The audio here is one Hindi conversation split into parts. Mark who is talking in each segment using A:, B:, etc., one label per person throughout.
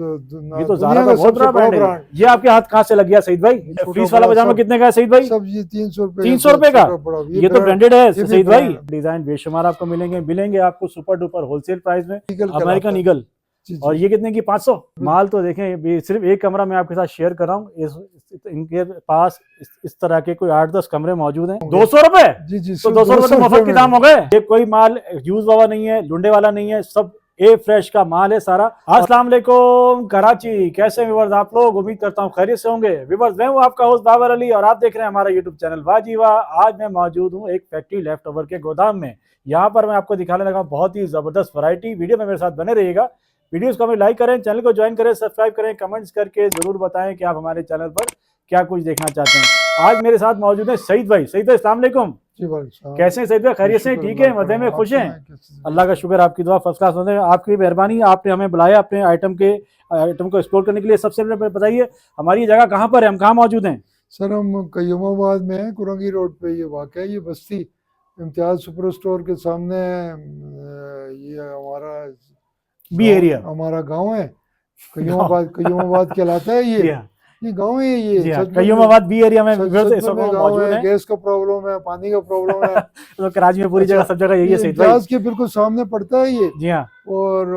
A: ये तो ज़ारा का बहुत बड़ा ब्रांड है। ये आपके हाथ कहाँ से लग गया सईद भाई? फीस वाला पजामा कितने का है सईद भाई?
B: सब ये 300 रुपए
A: 300 रुपए का। ये तो ब्रांडेड है सईद भाई। डिजाइन बेशुमार आपको मिलेंगे आपको सुपर डुपर होलसेल प्राइस में। American eagle. और ये कितने की? 500। माल तो देखें, सिर्फ एक कमरा मैं आपके साथ शेयर कर रहा हूँ। इनके पास इस तरह के कोई 8-10 कमरे मौजूद हैं। 200 रुपए?
B: जी
A: तो 200 रुपए तो मुफ्त के दाम हो गए। ये कोई माल यूज वाला नहीं है, लुंडे वाला नहीं है, सब ए फ्रेश का माल है सारा। अस्सलाम वालेकुम कराची, कैसे व्यूअर्स आप लोग? उम्मीद करता हूँ खैरियत से होंगे। व्यूअर्स मैं हूँ आपका होस्ट बाबर अली और आप देख रहे हैं हमारा यूट्यूब चैनल वाह जी वाह। आज मैं मौजूद हूँ एक फैक्ट्री लेफ्ट ओवर के गोदाम में। यहाँ पर मैं आपको दिखाने लगा बहुत ही जबरदस्त वैरायटी। वीडियो में मेरे साथ बने रहिएगा। वीडियोस को हमें लाइक करें, चैनल को ज्वाइन करें, सब्सक्राइब करें, कमेंट्स करके जरूर बताएं कि आप हमारे चैनल पर क्या कुछ देखना चाहते हैं। आज मेरे साथ मौजूद है सईद भाई। सईद भाई अस्सलाम वालेकुम। कैसे हैं सईद भाई? खैरियत से? ठीक है, मजे में, खुश हैं? अल्लाह का शुक्र, आपकी दुआ फर्स्ट क्लास होने, आपकी मेहरबानी। आपने हमें बुलाया अपने आइटम को एक्सप्लोर करने के लिए। सबसे पहले बताइए हमारी जगह कहाँ पर है, हम कहाँ मौजूद हैं?
B: सर हम कयूमाबाद में हैं, कुरंगी रोड पे ये वाक़ है। ये बस्ती इम्तियाज सुपर स्टोर के सामने ये हमारा
A: बी एरिया,
B: हमारा गांव है। कयूमाबाद कहलाता है ये गांव है। ये
A: कयूमाबाद बी एरिया में मौजूद है।
B: गैस का प्रॉब्लम है, पानी का प्रॉब्लम है।
A: तो कराची में पूरी जगह सब जगह यही है सईद भाई।
B: इम्तियाज के बिल्कुल सामने पड़ता है ये।
A: जी हाँ।
B: और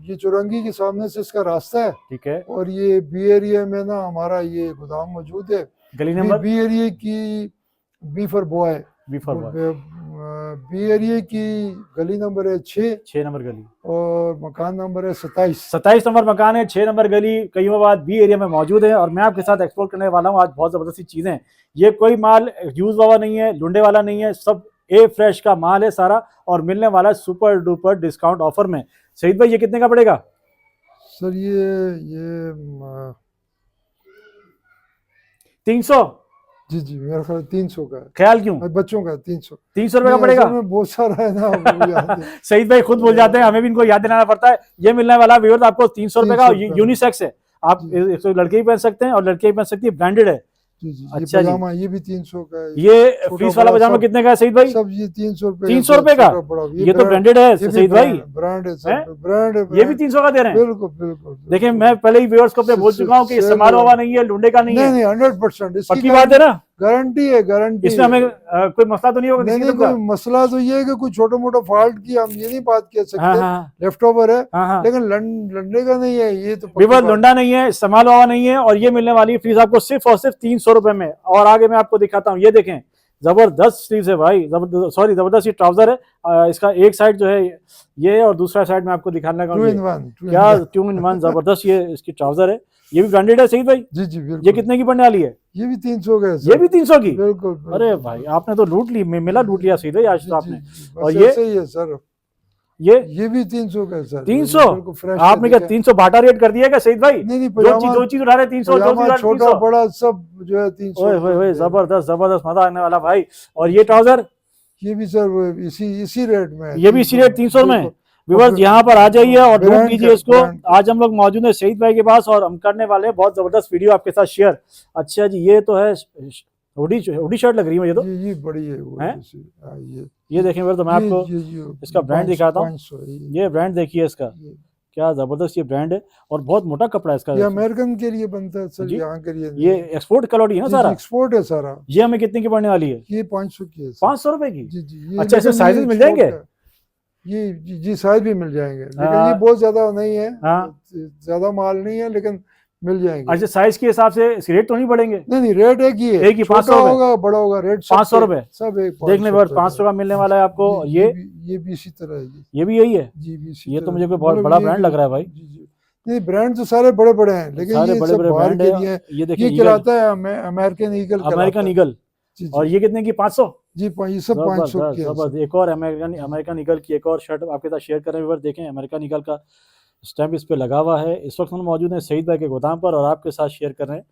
B: ये चुरंगी के सामने से इसका रास्ता है।
A: ठीक है।
B: और ये बी एरिया में ना हमारा ये गोदाम मौजूद है।
A: गली नंबर?
B: बी एरिया की B for boy. B area की गली नंबर है 6
A: नंबर गली
B: और मकान नंबर है
A: 27 नंबर मकान है, 6 नंबर गली, कयूमाबाद बी एरिया में मौजूद है। और मैं आपके साथ एक्सप्लोर करने वाला हूँ आज बहुत जबरदस्त चीजें। ये कोई माल यूज वाला नहीं है, लुंडे वाला नहीं है, सब ए फ्रेश का माल है सारा और मिलने वाला है सुपर डुपर डिस्काउंट ऑफर में। सईद भाई ये कितने का पड़ेगा?
B: सर ये
A: 300।
B: जी मेरा ख्याल 300 का है।
A: ख्याल क्यों?
B: बच्चों का 300
A: रुपए का पड़ेगा।
B: बहुत सारा है ना।
A: सईद भाई खुद भूल जाते हैं, हमें भी इनको याद दिलाना पड़ता है। ये मिलने वाला व्यूअर्स आपको 300 रुपए का। यूनिसेक्स है, आप लड़के भी पहन सकते हैं और लड़के भी पहन सकती है, ब्रांडेड है।
B: अच्छा पजामा ये भी 300 का है।
A: ये फीस वाला पजामा कितने का है सईद भाई?
B: सब ये 300 रुपए।
A: 300 रुपए का? ये तो ब्रांडेड है सईद भाई।
B: ब्रांड है, ब्रांड है।
A: ये भी 300 का दे रहे हैं?
B: बिल्कुल।
A: देखिए मैं पहले ही व्यूअर्स को अपने बोल चुका हूँ कि इस्तेमाल वाला नहीं है, लुंडे का नहीं है।
B: नहीं 100%
A: पक्की बात है ना?
B: गारंटी है, गारंटी।
A: इसमें हमें कोई मसला तो नहीं होगा?
B: नहीं कोई मसला तो ये है कि कोई छोटा मोटा फॉल्ट की हम ये नहीं बात कह सकते। लेफ्ट ओवर है लेकिन लंडे का नहीं है ये तो।
A: लुंडा नहीं है, इस्तेमाल वाला नहीं है। और ये मिलने वाली फीस आपको सिर्फ और सिर्फ 300 रुपए में। और आगे मैं आपको दिखाता हूँ, ये देखें जबरदस्त स्लीव्स है भाई, जबरदस्त ये ट्राउजर है। इसका एक साइड जो है ये और दूसरा साइड में आपको दिखाने लगा क्या 2 in 1 जबरदस्त ये इसकी ट्राउजर है। ये भी ब्रांडेड है सईद भाई?
B: जी बिल्कुल।
A: ये कितने की पड़ने वाली है?
B: ये भी 300 का है।
A: ये भी 300 की?
B: बिल्कुल।
A: अरे भाई आपने तो लूट ली, मेला लूट लिया सईद भाई आज तो आपने।
B: और ये सही है सर। ये भी 300 का है सर।
A: 300? आपने क्या 300 बाटा रेट कर दिया क्या सईद भाई?
B: नहीं
A: दो चीज उठा रहे 300,
B: छोटा बड़ा सब जो है 300।
A: जबरदस्त मजा आने वाला भाई। और ये ट्राउजर?
B: ये भी सर इसी रेट में।
A: ये भी इसी रेट 300 में। व्यूअर्स यहाँ पर आ जाइए और ढूंढ लीजिए इसको। आज हम लोग मौजूद है सईद भाई के पास और हम करने वाले हैं बहुत जबरदस्त वीडियो आपके साथ शेयर। अच्छा जी, ये तो है हुडी शर्ट लग रही है ये तो।
B: ये बड़ी है
A: ये देखें तो मैं आपको इसका ब्रांड दिखाता हूँ। ये ब्रांड देखिए इसका, क्या जबरदस्त ये ब्रांड है और बहुत मोटा कपड़ा है इसका।
B: ये अमेरिकन के लिए बनता है सर, यहाँ के लिए।
A: ये एक्सपोर्ट क्वालिटी है ना सारा?
B: एक्सपोर्ट है सारा।
A: ये हमें कितने की पड़ने वाली है?
B: ये 500 की है।
A: 500 रुपए की?
B: जी।
A: अच्छा इसमें साइजेस मिल जाएंगे?
B: जी साइज भी मिल जाएंगे लेकिन ये बहुत ज्यादा नहीं है। ज्यादा माल नहीं है लेकिन मिल जाएंगे।
A: अच्छा साइज के हिसाब से रेट तो नहीं बढ़ेंगे?
B: नहीं रेट एक ही है।
A: एक ही 500
B: होगा, बड़ा होगा रेट
A: 500 रुपए
B: सब एक।
A: देखने पर 500 का मिलने वाला है आपको। ये
B: भी इसी तरह है।
A: ये भी यही है
B: जी भी।
A: ये तो मुझे कोई बहुत बड़ा ब्रांड लग रहा है भाई।
B: नहीं ब्रांड तो सारे बड़े बड़े हैं लेकिन
A: सारे बड़े बड़े ब्रांड है।
B: ये कहलाता है अमेरिकन ईगल।
A: और ये कितने की? 500?
B: जी ये सब 500 की।
A: एक और अमेरिकन ईगल की एक और शर्ट आपके साथ शेयर कर रहे हैं। देखें अमेरिकन ईगल का स्टैम्प इस पे लगा हुआ है। इस वक्त हम मौजूद हैं सईद भाई के गोदाम पर और आपके साथ शेयर कर रहे हैं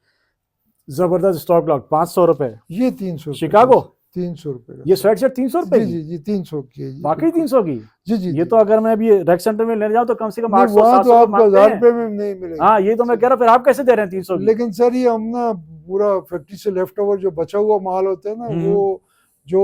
A: जबरदस्त स्टॉक लॉट। 500 रुपए।
B: ये 300
A: शिकागो
B: 300 रुपए।
A: ये स्वेट शर्ट 300 रुपए?
B: जी 300 की है।
A: बाकी 300 की? जी। ये तो अगर मैं अभी रेक सेंटर में ले जाऊँ तो कम से कम
B: 800-700 रुपए में नहीं मिलेगा।
A: हाँ ये तो मैं कह रहा हूँ, फिर आप कैसे दे रहे हैं 300?
B: लेकिन सर ये हम ना पूरा फैक्ट्री से लेफ्ट ओवर जो बचा हुआ माल होता है ना वो जो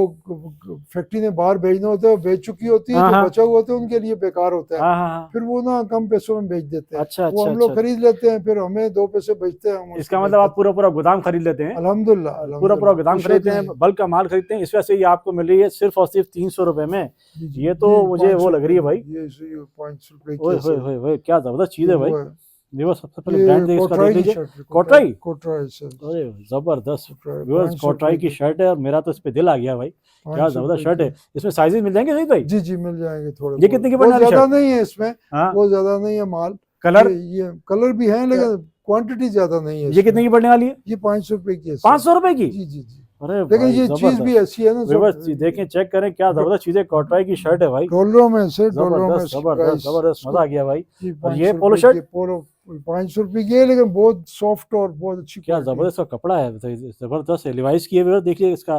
B: फैक्ट्री ने बाहर भेजना होता है वो बेच चुकी होती है,
A: हाँ,
B: जो
A: हाँ।
B: बचा हुआ होता है उनके लिए बेकार होता है,
A: हाँ हाँ हाँ।
B: फिर वो ना कम पैसों में बेच देते हैं।
A: अच्छा
B: वो
A: अच्छा
B: हम लोग
A: अच्छा।
B: खरीद लेते हैं, फिर हमें 2 पैसे बचते हैं, हम उसको
A: इसका
B: बेच
A: मतलब आप
B: देते
A: पूरा पूरा गोदाम खरीद लेते हैं,
B: हैं। अल्हम्दुलिल्लाह
A: पूरा पूरा
B: अल्हम्दुलिल्लाह,
A: गोदाम
B: कुछ
A: खरीदते
B: नहीं
A: हैं,
B: है।
A: बल्क का माल खरीदते हैं। इस वजह से ये आपको मिल रही है सिर्फ और सिर्फ 300 रुपए में।
B: जी जी,
A: ये तो मुझे
B: 500
A: वो लग रही है
B: रुपए
A: भाई,
B: की, ये 500 रुपए की
A: ओए
B: ऐसे
A: होए
B: है।
A: होए होए, क्या जबरदस्त चीज
B: ये
A: है भाई।
B: वो है,
A: व्यूअर्स सबसे पहले
B: ये
A: ब्रांड इसका देख
B: कोटराई की
A: लीजिए,
B: शर्ट है,
A: कोटराई।
B: कोटराई सर,
A: अरे जबरदस्त
B: कोटराई
A: व्यूअर्स,
B: 500
A: कोटराई
B: रुपए
A: की
B: की,
A: शर्ट है और मेरा तो इस पे दिल आ गया भाई, क्या
B: 500
A: जबरदस्त
B: रुपए
A: शर्ट
B: की।
A: है। इसमें साइजेस मिल जाएंगे सही भाई?
B: जी जी मिल जाएंगे थोड़े
A: ये
B: बहुत,
A: कितने की पड़ने
B: बहुत
A: वाली
B: ज्यादा
A: शर्ट?
B: नहीं है इसमें,
A: हाँ,
B: बहुत ज्यादा नहीं है माल।
A: कलर?
B: ये कलर भी है लेकिन क्वांटिटी ज्यादा नहीं है
A: ये
B: इसमें।
A: कितने की पड़ने वाली है?
B: ये 500 रुपए की है सर।
A: 500 रुपए की?
B: जी जी जी,
A: अरे
B: लेकिन
A: भाई
B: ये चीज भी
A: जबरदस्त
B: ऐसी है ना
A: व्यूअर्स,
B: सब,
A: देखें चेक करें क्या जबरदस्त चीज है, कोटराई की शर्ट है भाई,
B: डॉलरों में से, डॉलरों में
A: जबरदस्त
B: इसकी
A: जबरदस्त
B: प्राइस।
A: जबरदस्त, मजा आ गया भाई।
B: जी
A: और ये
B: 500
A: पोलो
B: रुपए
A: शर्ट?
B: की, पोलो 500 रुपए की है लेकिन बहुत सॉफ्ट और बहुत अच्छी
A: क्या
B: क्वालिटी है।
A: जबरदस्त का कपड़ा है, जबरदस्त है, लिवाइस की है व्यूअर्स, देखिए इसका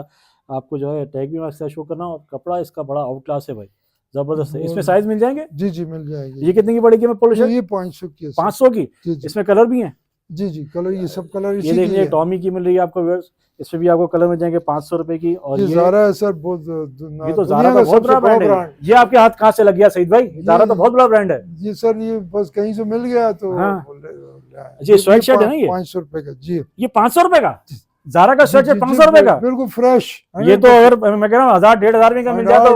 A: आपको जो है टैग भी मैं इसका शो करना, और कपड़ा इसका बड़ा आउट क्लास है भाई, जबरदस्त है। इसमें साइज मिल जाएंगे?
B: जी जी मिल जाएगी।
A: ये कितने की पड़ेगी में पोलो शर्ट?
B: ये 500 की है सर।
A: 500 की?
B: जी जी
A: इसमें कलर भी हैं?
B: जी जी, कलर ये सब कलर
A: ये
B: इसी की
A: देखिए
B: है।
A: टॉमी की मिल रही है आपको व्यूअर्स, इसमें भी आपको कलर मिल जाएंगे 500 रुपए की। और
B: ये
A: ये
B: ज़ारा है सर, बहुत
A: ये तो
B: दुनिया
A: ज़ारा का
B: का
A: बहुत
B: सबसे
A: बड़ा ब्रांड है। ये आपके हाथ कहाँ से लग गया सईद भाई? ज़ारा तो बहुत बड़ा ब्रांड है।
B: जी सर, ये बस कहीं से मिल गया तो
A: हाँ।
B: लाया।
A: ये स्वेट शर्ट है ना ये?
B: 500 रुपए का जी।
A: ये 500 रुपए का ज़ारा का
B: जी,
A: शर्ट है?
B: जी,
A: 500 रुपए का?
B: बिल्कुल फ्रेश।
A: ये तो अगर मैं कह रहा हूँ 1000-1500 में का मिल जाए तो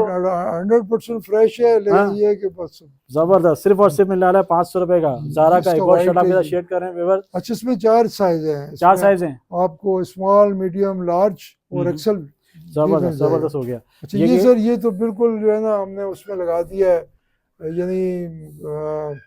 B: 100% फ्रेश है,
A: हाँ।
B: लेकिन ये कि बस
A: जबरदस्त, सिर्फ और सिर्फ मिल रहा है 500 रुपए का ज़ारा का।
B: इसका
A: एक और
B: white
A: शर्ट आपके
B: है
A: साथ
B: ये।
A: शेयर कर रहे हैं व्यूअर्स,
B: अच्छा, इसमें 4 साइज हैं।
A: 4
B: इसमें
A: साइज हैं,
B: आपको स्मॉल, मीडियम, लार्ज और एक्सेल
A: जबरदस्त जबरदस्त हो गया।
B: अच्छा ये सर, ये तो बिल्कुल जो है ना हमने उसमें लगा दिया है, यानी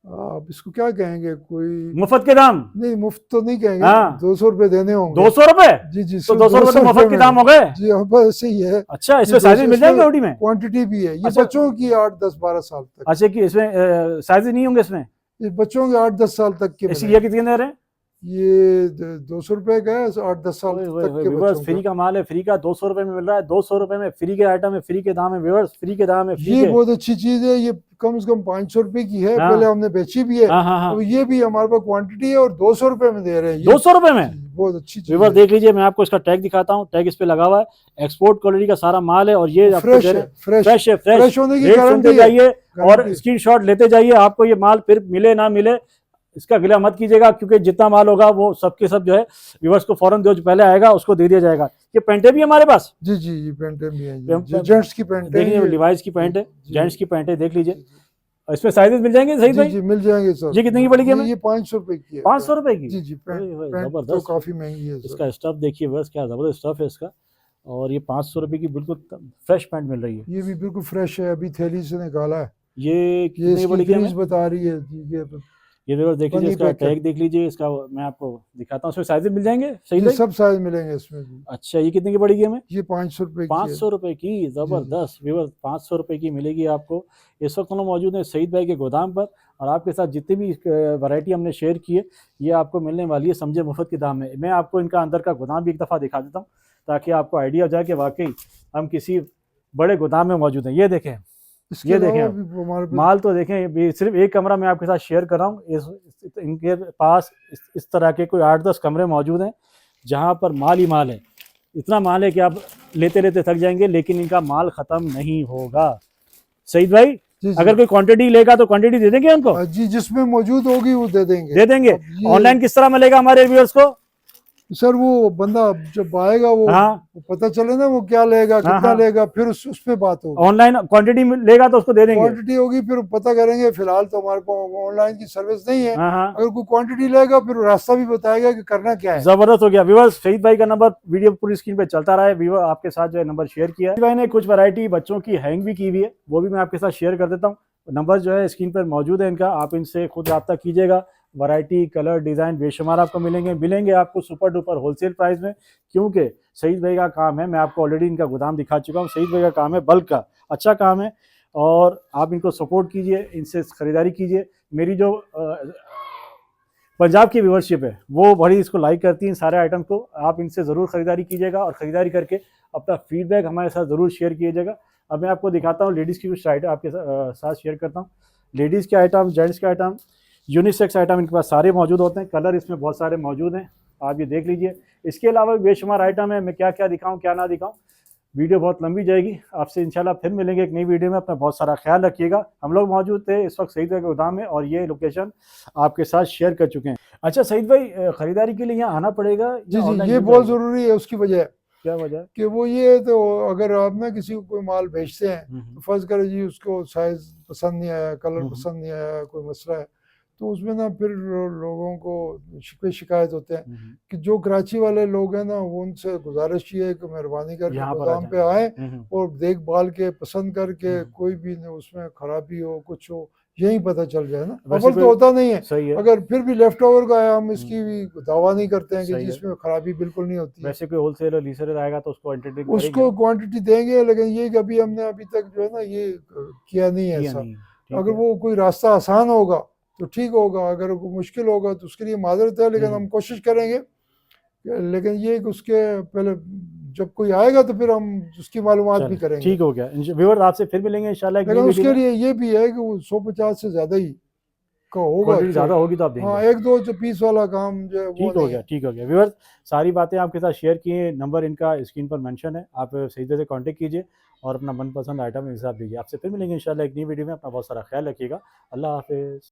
B: आप इसको क्या कहेंगे, कोई
A: मुफ्त के दाम?
B: नहीं, मुफ्त तो नहीं कहेंगे।
A: हाँ।
B: 200 रुपए देने होंगे।
A: 200 रुपए?
B: जी जी,
A: तो
B: सिर्फ
A: 200 रुपए तो मुफ्त के
B: में।
A: दाम हो गए।
B: जी हाँ, बस सही है।
A: अच्छा, इसमें
B: ये
A: साइजेस मिल जाएंगे
B: इसमें
A: ओडी में?
B: क्वांटिटी भी है। ये
A: अच्छा।
B: बच्चों की 8-10-12 साल तक।
A: अच्छा, कि इसमें साइजेस नहीं होंगे इसमें?
B: ये बच्चों के 8-10 साल तक के
A: इसकी
B: मिलेंगे।
A: ये कितने दे रहे हैं?
B: ये 200 रुपए का है, 8-10 साल तक के
A: व्यूअर्स,
B: बच्चों
A: फ्री
B: का।
A: का माल है, फ्री का 200 रुपए में मिल रहा है। 200 रुपए में फ्री के आइटम है, फ्री के दाम है व्यूअर्स, फ्री के दाम है, फ्री
B: ये
A: के।
B: बहुत अच्छी चीज है। ये कम से कम 500 रुपए की है,
A: हाँ।
B: पहले हमने बेची भी है।
A: हाँ हाँ हाँ,
B: अब ये भी हमारे पास क्वांटिटी है और 200 रुपए में दे रहे हैं। ये
A: 200 रुपए में
B: बहुत अच्छी चीज
A: व्यूअर्स
B: है।
A: देख लीजिए, मैं आपको इसका टैग दिखाता हूँ, टैग इस पे लगा हुआ है, एक्सपोर्ट क्वालिटी का सारा माल है। और ये आपको
B: फ्रेश
A: दे रहे
B: है,
A: हैं,
B: फ्रेश
A: फ्रेश है, फ्रेश
B: फ्रेश होने की
A: रेट सुनते
B: गारंटी है।
A: जाइए और
B: गारंटी।
A: स्क्रीनशॉट लेते जाइए। आपको ये माल फिर मिले ना मिले इसका गिला मत कीजिएगा, क्योंकि जितना माल होगा वो सबके सब जो है व्यूअर्स को फौरन जो पहले आएगा उसको दे दिया जाएगा। ये पैंटे भी हमारे पास,
B: जी जी, ये पैंटें भी हैं,
A: पैंट-
B: जेंट्स की पैंटें
A: देखिए
B: हैं।
A: लिवाइस की पैंट है,
B: जी।
A: जेंट्स की पैंट है, देख लीजिए। इसमें साइजेस मिल जाएंगे सही
B: जी
A: भाई?
B: जी मिल जाएंगे सर।
A: ये कितने की पड़ेगी हमें?
B: ये 500 रुपए की है।
A: 500 रुपए की?
B: जी जी, पैंट
A: ओए,
B: पैंट तो
A: जबरदस्त।
B: काफी महंगी है सर।
A: इसका स्टफ देखिए बस, क्या जबरदस्त स्टफ है इसका। और ये 500 रुपए की बिल्कुल फ्रेश पैंट मिल रही है।
B: ये भी बिल्कुल फ्रेश है, अभी थैली से निकाला है।
A: ये
B: ये
A: कितने
B: इसकी
A: बड़ी
B: फ्रीज बता रही है जी।
A: ये व्यूअर्स देख लीजिए,
B: पन्नी
A: इसका
B: पैक है।
A: टैग देख लीजिए, इसका मैं आपको दिखाता हूँ, इसमें साइजेस मिल जाएंगे सही
B: ये
A: भाई?
B: सब साइज मिलेंगे इसमें भी।
A: अच्छा, ये कितने की पड़ेगी हमें?
B: ये 500 रुपए की है।
A: 500 रुपए की, जबरदस्त व्यूअर्स, 500 रुपए की मिलेगी आपको। इस वक्त हम लोग मौजूद हैं सईद भाई के गोदाम पर, और आपके साथ जितनी भी वैरायटी हमने शेयर की है ये आपको मिलने वाली है समझे मुफ्त के दाम में। मैं आपको इनका अंदर का गोदाम भी एक दफ़ा दिखा देता हूँ, ताकि आपको आइडिया हो जाए कि वाकई हम किसी बड़े गोदाम में मौजूद हैं। ये देखें,
B: इसके
A: ये
B: अलावा
A: देखें आप,
B: भी हमारे पास
A: माल तो देखें, ये सिर्फ एक कमरा मैं आपके साथ शेयर कर रहा हूँ। इनके पास इस तरह के कोई 8-10 कमरे मौजूद हैं जहाँ पर माल ही माल है। इतना माल है कि आप लेते लेते थक जाएंगे, लेकिन इनका माल ख़त्म नहीं होगा। सईद भाई,
B: जी जी।
A: अगर कोई क्वांटिटी लेगा तो क्वांटिटी दे देंगे उनको?
B: जी, जिसमें मौजूद होगी वो दे देंगे।
A: दे देंगे।
B: अब ये-
A: ऑनलाइन किस तरह मिलेगा हमारे व्यूअर्स को?
B: सर वो बंदा जब आएगा वो
A: हाँ,
B: पता चले ना वो क्या लेगा, कितना
A: हाँ।
B: लेगा, फिर उस पे बात होगी।
A: ऑनलाइन क्वांटिटी लेगा तो उसको दे देंगे।
B: क्वांटिटी होगी फिर पता करेंगे। फिलहाल तो हमारे पास ऑनलाइन की सर्विस नहीं है।
A: हाँ हाँ,
B: अगर कोई क्वांटिटी लेगा फिर रास्ता भी बताएगा कि करना क्या है।
A: जबरदस्त हो गया व्यूअर्स। शहीद भाई का नंबर वीडियो पूरी स्क्रीन पे चलता रहा है, व्यूअर आपके साथ जो है नंबर शेयर किया है। शहीद भाई ने कुछ वैरायटी बच्चों की हैंग भी की हुई है, वो भी मैं आपके साथ शेयर कर देता हूँ। नंबर जो है स्क्रीन पर मौजूद है इनका, आप इनसे खुद रब्ता कीजिएगा। वैरायटी, कलर, डिज़ाइन बेशुमार आपको मिलेंगे आपको सुपर डुपर होलसेल प्राइस में, क्योंकि शहीद भाई का काम है, मैं आपको ऑलरेडी इनका गोदाम दिखा चुका हूँ। शहीद भाई का काम है बल्क का, अच्छा काम है, और आप इनको सपोर्ट कीजिए, इनसे ख़रीदारी कीजिए। मेरी जो पंजाब की व्यूअरशिप है वो बड़ी इसको लाइक करती है, इन सारे आइटम को। आप इनसे ज़रूर ख़रीदारी कीजिएगा, और ख़रीदारी करके अपना फीडबैक हमारे साथ ज़रूर शेयर कीजिएगा। अब मैं आपको दिखाता हूँ लेडीज़ की कुछ आइटम आपके साथ शेयर करता हूँ। लेडीज़ के आइटम, जेंट्स के आइटम, यूनिसेक्स आइटम इनके पास सारे मौजूद होते हैं। कलर इसमें बहुत सारे मौजूद हैं, आप ये देख लीजिए। इसके अलावा भी बेशुमार आइटम है, मैं क्या क्या दिखाऊँ क्या ना दिखाऊँ। वीडियो बहुत लंबी जाएगी। आपसे इंशाल्लाह फिर मिलेंगे एक नई वीडियो में। अपना बहुत सारा ख्याल रखिएगा। हम लोग मौजूद थे इस वक्त सईद भाई के गोदाम में और ये लोकेशन आपके साथ शेयर कर चुके हैं। अच्छा सईद भाई, खरीदारी के लिए यहाँ आना पड़ेगा
B: जी
A: या
B: जी,
A: ऑनलाइन
B: ये
A: मिल
B: बहुत
A: जाएगा?
B: ज़रूरी है। उसकी वजह
A: क्या वजह है?
B: कि वो ये है, तो अगर आप ना किसी को कोई माल बेचते हैं,
A: हम्म,
B: तो फर्ज करें जी उसको साइज़ पसंद नहीं आया, कलर
A: हम्म,
B: पसंद नहीं आया, कोई मसला है, तो उसमें ना फिर लोगों को शिकवे शिकायत होते हैं।
A: हम्म,
B: कि जो कराची वाले लोग हैं ना, वो उनसे गुजारिश ये है कि मेहरबानी करके
A: यहाँ पर आ
B: गोदाम पे
A: जाए।
B: आए और देखभाल के पसंद करके,
A: हम्म।
B: कोई भी उसमें खराबी हो कुछ हो, यही पता चल जाए ना।
A: वैसे
B: अव्वल तो
A: कोई
B: होता नहीं है।
A: सही है।
B: अगर फिर भी लेफ्ट ओवर का है, हम इसकी भी दावा नहीं करते हैं कि
A: सही
B: जी
A: है।
B: इसमें खराबी बिल्कुल नहीं होती है।
A: वैसे कोई होलसेलर रीसेलर आएगा तो उसको एंटरटेन करेंगे
B: उसको
A: हम।
B: क्वांटिटी देंगे, लेकिन ये कि अभी हमने अभी तक जो है ना ये किया नहीं है
A: किया
B: ऐसा।
A: नहीं है, ठीक
B: अगर
A: है।
B: वो कोई रास्ता आसान होगा तो ठीक होगा, अगर वो मुश्किल होगा तो उसके लिए माजरत है, लेकिन हम कोशिश करेंगे। लेकिन ये कि उसके पहले जब कोई आएगा तो फिर हम उसकी मालूमात भी
A: चलो
B: करेंगे।
A: ठीक हो गया। व्यूअर्स आपसे फिर मिलेंगे इंशाल्लाह एक नई
B: लेकिन
A: वीडियो
B: उसके
A: में।
B: लिए ये भी है कि वो 150 से ज़्यादा ही का होगा
A: क्वांटिटी
B: तो।
A: ज़्यादा होगी तो आप देंगे।
B: हाँ, एक दो जो पीस वाला काम जो है वो
A: ठीक हो
B: नहीं
A: गया,
B: है।
A: ठीक हो गया। व्यूअर्स सारी बातें आपके साथ शेयर किए, नंबर इनका स्क्रीन पर मेंशन है, आप सही से कांटेक्ट कीजिए और अपना मनपसंद आइटम हिसाब दीजिए। आपसे फिर मिलेंगे इंशाल्लाह एक नई वीडियो में। अपना बहुत सारा ख्याल रखिएगा। अल्लाह हाफिज़।